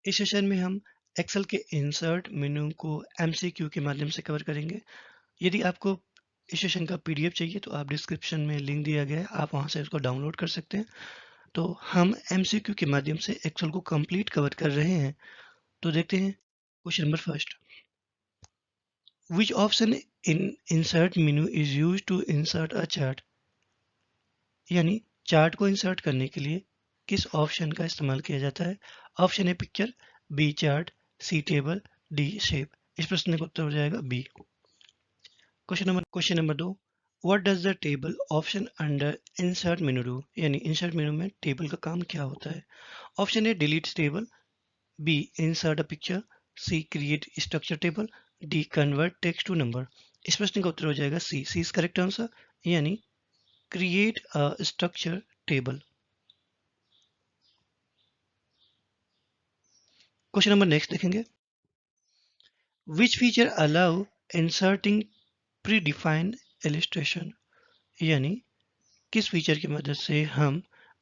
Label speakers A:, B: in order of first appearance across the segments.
A: इस सेशन में हम एक्सेल के इंसर्ट मेनू को एमसीक्यू के माध्यम से कवर करेंगे। यदि आपको इस सेशन का पीडीएफ चाहिए तो आप डिस्क्रिप्शन में लिंक दिया गया है, आप वहां से उसको डाउनलोड कर सकते हैं। तो हम एमसीक्यू के माध्यम से एक्सेल को कंप्लीट कवर कर रहे हैं। तो देखते हैं question number first. Which option in insert menu is use to insert a chart? यानी चार्ट को इंसर्ट करने के लिए किस ऑप्शन का इस्तेमाल किया जाता है? Option A picture, B chart, C table, D shape. इस प्रश्न का उत्तर हो जाएगा B. Question number 2। What does the table option under insert menu do? यानी इंसर्ट मेनू में टेबल का काम क्या होता है? Option A delete table, B insert a picture, C create structure table, D convert text to number. इस प्रश्न का उत्तर हो जाएगा C. C is correct answer, यानी create a structure table. Question number next देखेंगे। Which feature allow inserting predefined illustration? यानी किस फीचर की मदद से हम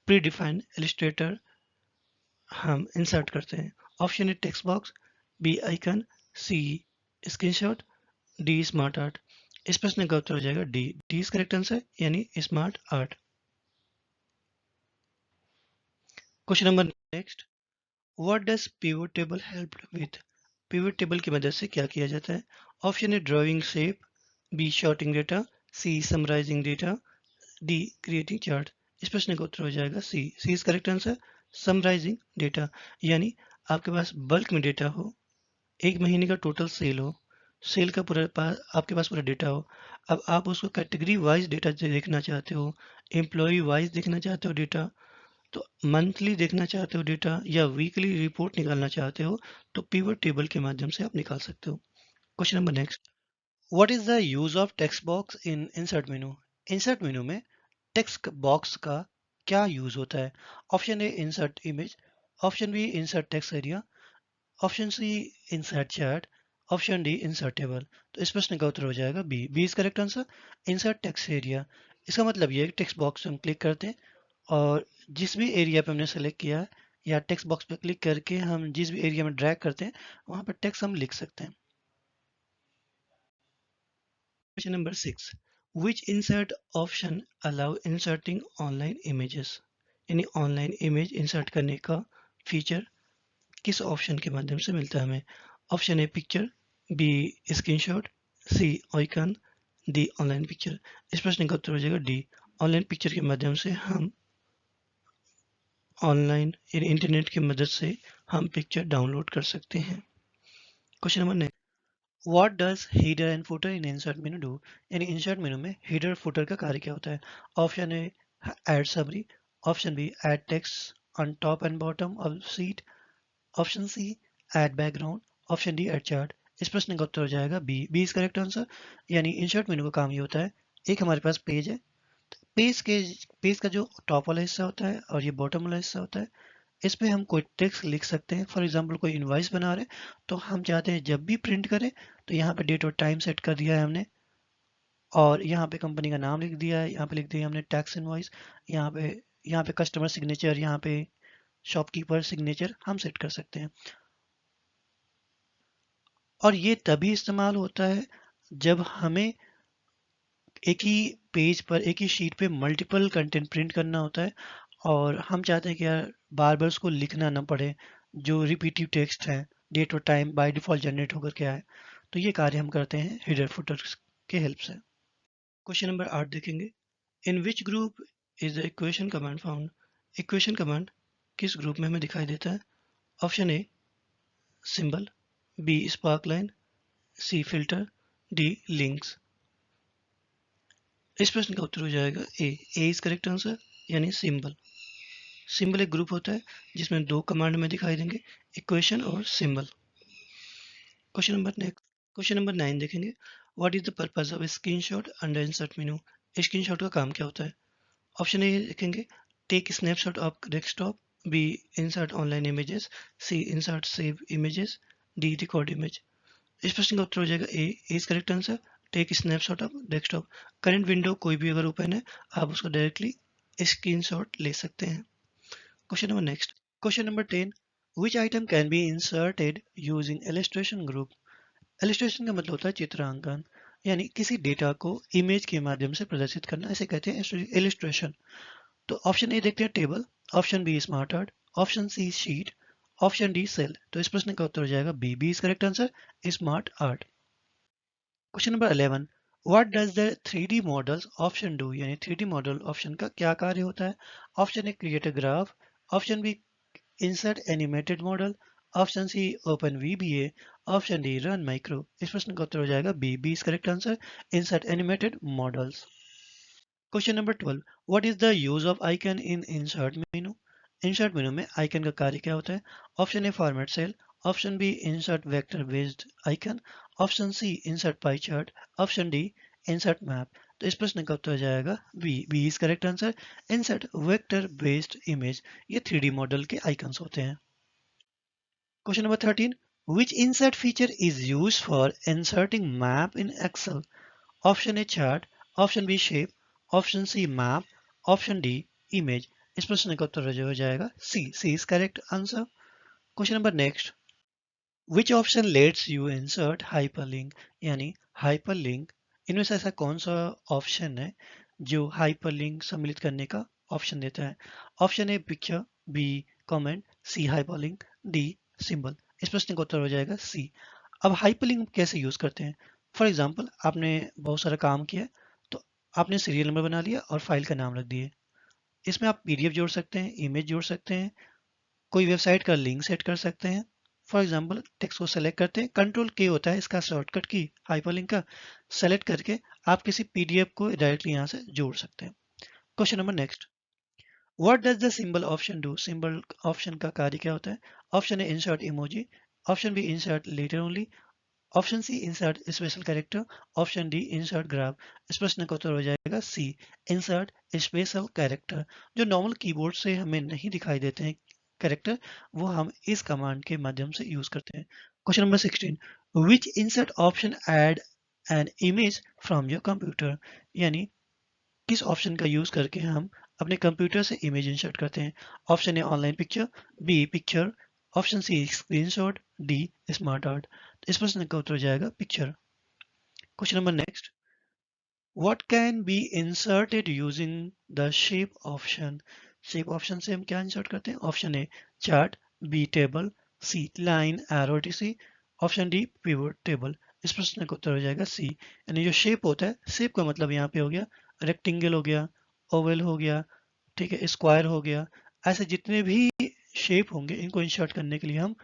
A: प्री-डिफाइंड इलिस्ट्रेटर हम इंसर्ट करते हैं? Option A text box, B icon, C screenshot, D smart art. इस प्रश्न का उत्तर हो जाएगा D. D is correct answer, यानी smart art. Question number next. What does pivot table help with? Pivot table की मदद से क्या किया जाता है? Option A drawing shape, B sorting data, C summarising data, D creating chart. इस प्रश्न का उत्तर हो जाएगा C. C is correct answer, summarising data. यानी आपके पास बल्क में डेटा हो, एक महीने का टोटल सेल हो, सेल का आपके पास पूरा डेटा हो। अब आप उसको कैटेगरी वाइज डेटा देखना चाहते हो, एम्प्लॉय वाइज देखना चाहते हो डेटा, तो मंथली देखना चाहते हो डेटा, या वीकली रिपोर्ट निकालना चाहते हो, तो पिवट टेबल के माध्यम से आप निकाल सकते हो। Question number next. What is the use of text box in insert menu? Insert menu में टेक्स्ट बॉक्स का क्या यूज होता है? Option A insert image, option B insert text area, option C insert chart, option D insert table. तो इस प्रश्न का उत्तर हो जाएगा B. B is correct answer, insert text area. इसका मतलब ये है कि टेक्स्ट बॉक्स हम क्लिक करते हैं और जिस भी एरिया पे हमने सेलेक्ट किया है या टेक्स्ट बॉक्स पे क्लिक करके हम जिस भी एरिया में ड्रैग करते हैं वहां पर टेक्स्ट हम लिख सकते हैं। Question number 6। Which insert option allow inserting online images? यानी ऑनलाइन इमेज इंसर्ट करने का फीचर किस ऑप्शन के माध्यम से मिलता है हमें? Option A picture, B screenshot, C icon, D online picture. इस प्रश्न का उत्तर हो जाएगा डी। ऑनलाइन पिक्चर के माध्यम से हम ऑनलाइन इंटरनेट की मदद से हम पिक्चर डाउनलोड कर सकते हैं। Question number next. What does header and footer in insert menu do? यानी इंसर्ट मेनू में हीडर फुटर का कार्य क्या होता है? Option A add summary, option B add text on top and bottom of sheet, option C add background, option D add chart. इस प्रश्न का उत्तर हो जाएगा B. B is correct answer, यानी इंसर्ट मेनू का काम ये होता है, एक हमारे पास पेज है, पेज के पेज का जो टॉप वाला हिस्सा होता है और ये बॉटम वाला हिस्सा होता है, इस पे हम कोई टेक्स्ट लिख सकते हैं। फॉर एग्जांपल कोई इनवॉइस बना रहे हैं तो हम चाहते हैं जब भी प्रिंट करें तो यहाँ पे डेट और टाइम सेट कर दिया है हमने, और यहाँ पे कंपनी का नाम लिख दिया है, यहाँ पे लिख दिया हमने टैक्स इनवॉइस, यहाँ पे कस्टमर सिग्नेचर, यहाँ पे शॉपकीपर सिग्नेचर हम सेट कर सकते हैं। और ये तभी इस्तेमाल होता है जब हमें एक ही पेज पर, एक ही शीट पे मल्टीपल कंटेंट प्रिंट करना होता है और हम चाहते हैं कि यार बार बार उसको लिखना ना पड़े, जो रिपीटिव टेक्स्ट है डेट और टाइम बाय डिफॉल्ट जनरेट होकर के आए, तो ये कार्य हम करते हैं हेडर फुटर के हेल्प से। क्वेश्चन नंबर 8 देखेंगे। In which group is the equation command found? Equation command किस ग्रुप में हमें दिखाई देता है? Option A symbol, B sparkline, C filter, D links. इस प्रश्न का उत्तर हो जाएगा A. A is correct answer, यानी सिंबल। सिंबल एक ग्रुप होता है जिसमें दो कमांड में दिखाई देंगे, इक्वेशन और सिंबल। क्वेश्चन नंबर 9 देखेंगे। What is the purpose of screenshot under insert menu? Screenshot का काम क्या होता है? ऑप्शन ए देखेंगे, take snapshot of desktop, B insert online images, C insert save images, D record image. इस प्रश्न का उत्तर हो जाएगा A. Is correct answer, take snapshot of desktop. Current window कोई भी अगर ओपन है आप उसको डायरेक्टली स्क्रीनशॉट ले सकते हैं। Question number next. Question number 10। Which item can be inserted using illustration group? illustration का मतलब होता है चित्रांकन, यानी किसी डेटा को इमेज के माध्यम से प्रदर्शित करना, इसे कहते हैं illustration. तो ऑप्शन ए देखते हैं table, option B smart art, option C sheet, option D cell. तो इस प्रश्न का उत्तर हो जाएगा B. B is correct answer, smart art. Question number 11. What does the 3D models option डू? यानी 3D मॉडल ऑप्शन का क्या कार्य होता है? Option A create a graph, option B insert animated model, option C open VBA, option D run micro. इस प्रश्न का उत्तर हो जाएगा B. B is correct answer, insert animated models. Question number 12. What is the use of icon in insert menu? Insert menu में icon का कार्य क्या होता है? Option A format cell, option B insert vector based icon, option C insert pie chart, option D insert map. तो इस प्रश्न का उत्तर हो जाएगा B. B is correct answer, insert vector based image. ये 3D मॉडल के आइकन्स होते हैं. Question number 13. Which insert feature is used for inserting map in Excel? Option A chart, option B shape, option C map, option D image. इस प्रश्न का उत्तर हो जाएगा C. C is correct answer. Question number next. Which option lets you insert hyperlink? यानी hyperlink, इनमें से ऐसा कौन सा ऑप्शन है जो हाइपरलिंक सम्मिलित करने का ऑप्शन देता है? Option A picture, B comment, C hyperlink, D symbol. इस प्रश्न का उत्तर हो जाएगा सी. अब हाइपरलिंक कैसे यूज करते हैं? फॉर एग्जांपल आपने बहुत सारा काम किया, तो आपने सीरियल नंबर बना लिया और फाइल का नाम रख दिए. इसमें आप PDF जोड़ सकते हैं, इमेज जोड़ सकते हैं, कोई वेबसाइट का लिंक सेट कर सकते हैं. फॉर एग्जांपल टेक्स्ट को सेलेक्ट करते हैं, कंट्रोल के होता है इसका शॉर्टकट की हाइपरलिंक का. सेलेक्ट करके आप किसी PDF को डायरेक्टली यहाँ से जोड़ सकते हैं. Question number next. What does the symbol option do? Symbol option का कार्य क्या होता है? Option A insert emoji, option B insert letter only, option C insert special character, option D insert graph. इस प्रश्न का उत्तर हो जाएगा सी. Insert special character. जो नॉर्मल कीबोर्ड से हमें नहीं दिखाई देते हैं कैरेक्टर, वो हम इस कमांड के माध्यम से यूज करते हैं. Question number 16. Which insert option add an image from your computer? यानी किस ऑप्शन का यूज करके हम अपने कंप्यूटर से इमेज इंसर्ट करते हैं? Option A online picture, B picture, option C screenshot, D smart art. इस प्रश्न का उत्तर हो जाएगा picture. Question number next. What can be inserted using the shape option? Shape option से हम क्या इंसर्ट करते हैं? Option A chart, B table, C line arrow etc, option D pivot table. इस प्रश्न का उत्तर हो जाएगा सी. यानी जो शेप होता है, शेप का मतलब यहाँ पे हो गया रेक्टेंगल हो गया, ओवल हो गया, ठीक है, स्क्वायर हो गया. ऐसे जितने भी शेप होंगे इनको इंसर्ट करने के लिए हम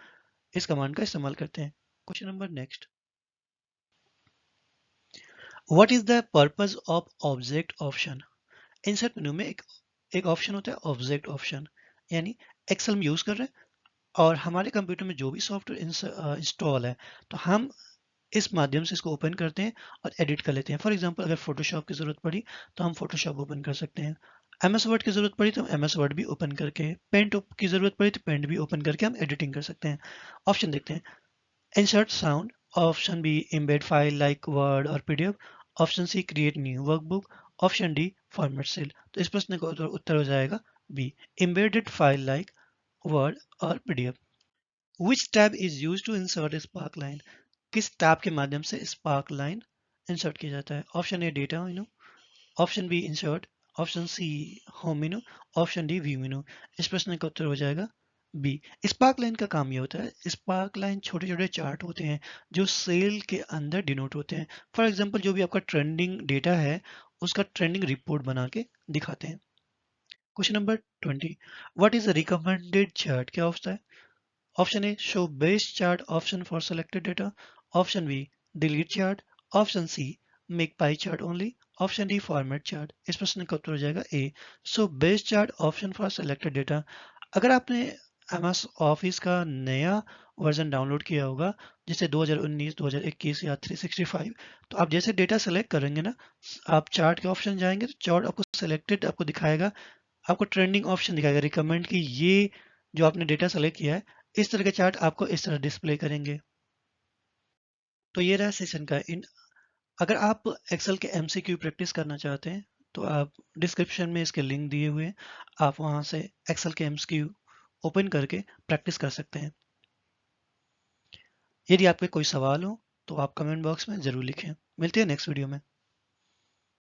A: इस कमांड का इस्तेमाल करते हैं. Question number next. What is the purpose of object option? Insert menu में एक ऑप्शन होता है ऑब्जेक्ट ऑप्शन. यानी एक्सेल में यूज कर रहे हैं और हमारे कंप्यूटर में जो भी सॉफ्टवेयर इंस्टॉल है, तो हम इस माध्यम से इसको ओपन करते हैं और एडिट कर लेते हैं. फॉर एग्जांपल अगर फोटोशॉप की जरूरत पड़ी तो हम फोटोशॉप ओपन कर सकते हैं. MS वर्ड की जरूरत पड़ी तो हम MS वर्ड भी ओपन करके, पेंट की जरूरत पड़ी तो पेंट भी ओपन करके हम एडिटिंग कर सकते हैं. ऑप्शन देखते हैं. Insert sound, option B embed file like word और PDF, option C create new workbook, option D format cell. तो इस प्रश्न का उत्तर हो जाएगा B. Embedded file like word और PDF. Which tab is used to insert spark line? किस टैब के माध्यम से स्पार्क लाइन इंसर्ट किया जाता है? Option A data menu, option B insert, option C home menu, option D view menu. इस प्रश्न का उत्तर हो जाएगा बी. स्पार्क लाइन का काम ये होता है, स्पार्क लाइन छोटे छोटे चार्ट होते हैं जो सेल के अंदर डिनोट होते हैं. फॉर एग्जांपल जो भी आपका ट्रेंडिंग डेटा है उसका ट्रेंडिंग रिपोर्ट बना के दिखाते हैं. Question number 20. What is recommended chart? क्या होता है? Option A show best chart option for selected data, option B delete chart, option C make pie chart only, option D format chart. इस प्रश्न का उत्तर हो जाएगा A. So best chart option for selected data. अगर आपने MS office का नया वर्जन डाउनलोड किया होगा जैसे 2019, 2021 या 365, तो आप जैसे डेटा सेलेक्ट करेंगे ना, आप चार्ट के ऑप्शन जाएंगे तो चार्ट आपको सेलेक्टेड आपको दिखाएगा, आपको ट्रेंडिंग ऑप्शन दिखाएगा रिकमेंड कि ये जो आपने डेटा सेलेक्ट किया है इस तरह के चार्ट आपको इस तरह डिस्प्ले करेंगे. तो ये रहा सेशन का इन. अगर आप एक्सेल के MCQ प्रैक्टिस करना चाहते हैं तो आप डिस्क्रिप्शन में इसके लिंक दिए हुए हैं, आप वहां से एक्सेल के MCQ ओपन करके प्रैक्टिस कर सकते हैं। यदि आपके कोई सवाल हो तो आप कमेंट बॉक्स में ज़रूर लिखें। मिलते हैं नेक्स्ट वीडियो में।